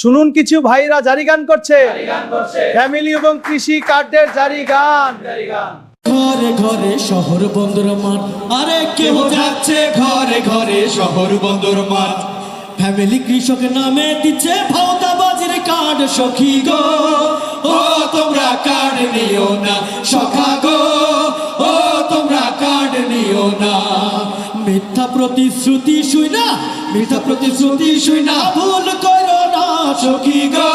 শুনুন কিছু ভাইরা জারি গান করছে ফ্যামিলি এবং কৃষি কার্ডের জারি গান। ঘরে ঘরে শহর বন্দর মাঠ, আরে কেউ যাচ্ছে ঘরে ঘরে শহর বন্দর মাঠ। ফ্যামিলি কৃষক নামে দিচ্ছে ভাওতাবাজির কার্ড। সখী গো ও তোমরা কার্ড নিও না, সখা গো ও তোমরা কার্ড নিও না। মিথ্যা প্রতিশ্রুতি শুই না, মিথ্যা প্রতিশ্রুতি শুই না, ভুল করো না সখী গো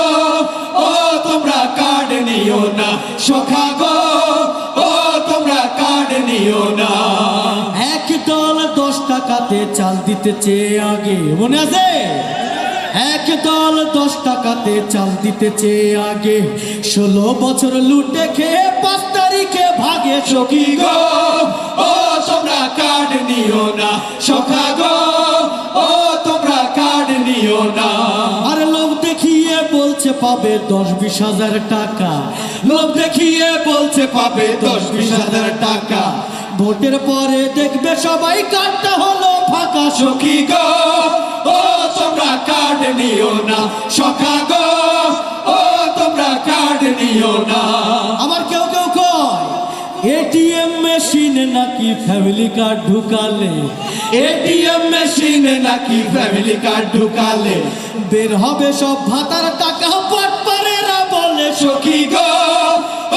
ও তোমরা কার্ড নিও না, সখা গো ও তোমরা কার্ড নিও না। এক দল 10 টাকাতে চাল দিতে চেয়ে আগে, মনে আছে? এক দল 10 টাকাতে চাল দিতে চেয়ে আগে 16 বছর লুটে খেয়ে 5 তারিখে ভাগে। সখী গো ও তোমরা কার্ড নিও না, সখা গো ও তোমরা কার্ড নিও না। আর লোভ দেখিয়ে বলছে পাবে 10-20 হাজার টাকা, লোভ দেখিয়ে বলছে পাবে 10-20 হাজার টাকা। ভোটের পরে দেখবে সবাই কার্ডটা হলো ফাঁকা। সখী গো ও তোমরা কার্ড নিও না, সখা গো ও তোমরা কার্ড নিও না। আমার কেউ কেউ কয় এটিএম মেশিনে নাকি ফ্যামিলি কার্ড ঢুকালে, এটিএম মেশিনে নাকি ফ্যামিলি কার্ড ঢুকালে বের হবে সব ভাতার টাকা। পাটপারেরা বলে সখী গো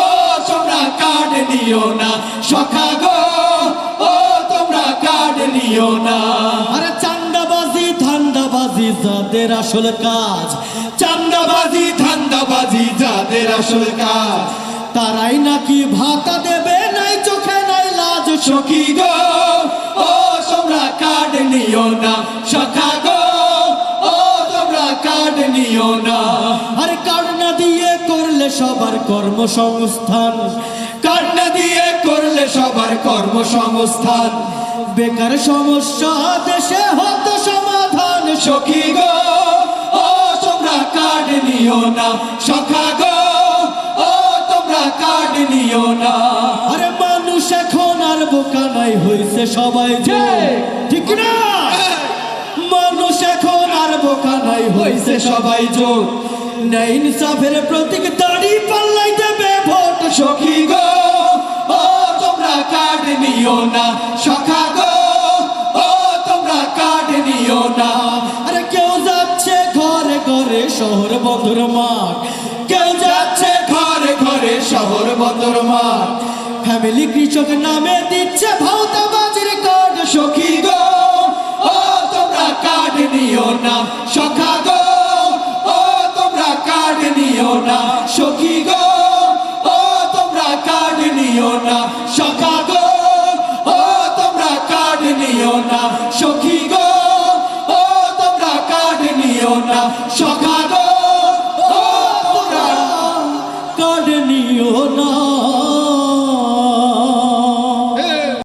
ও তোমরা কার্ড নিও না, সখা গো ও তোমরা কার্ড নিও না। আরে চান্দাবাজি ধান্দাবাজি যাদের আসল কাজ, চান্দাবাজি ধান্দাবাজি যাদের আসল কাজ, তারাই নাকি ভাতা দেবে নাই চোখে নাই লাজ। সখী গো ও তোমরা কার্ড নিও না, সখা গো ও তোমরা কার্ড নিও না। আরে কার্ড না দিয়ে করলে সবার কর্মসংস্থান, কার্ড না দিয়ে করলে সবার কর্মসংস্থান, বেকার সমস্যা দেশে হতো সমাধান। সখী গো ও তোমরা কার্ড নিও না, সখা গো ও তোমরা কার্ড নিও না। আরে মানুষ এখন আর বোকা নাই, হইছে সবাই ঠিক না? মানুষ এখন আর বোকা নাই, হইছে সবাই যোগ। ন্যায় ইনসাফের প্রতীক দাড়ি পাল্লাই দেবে ভোট। সখী গো ও তোমরা কার্ড নিও না, সখা গো ও তোমরা কার্ড নিও না। আরে কেউ যাচ্ছে ঘরে ঘরে শহর বন্দর মাঠ, কেউ যাচ্ছে ঘরে ঘরে শহর বন্দর মাঠ। ফ্যামিলি কৃষক নামে দিচ্ছে ভাওতাবাজির কার্ড। সখী গো ও তোমরা কার্ড নিও না, সখা গো ও তোমরা কার্ড নিও না। সখী গো ও তোমরা কার্ড নিও না, সখা গো ও তোমরা কার্ড নিও না। সখী গো ও তোমরা কার্ড নিও না।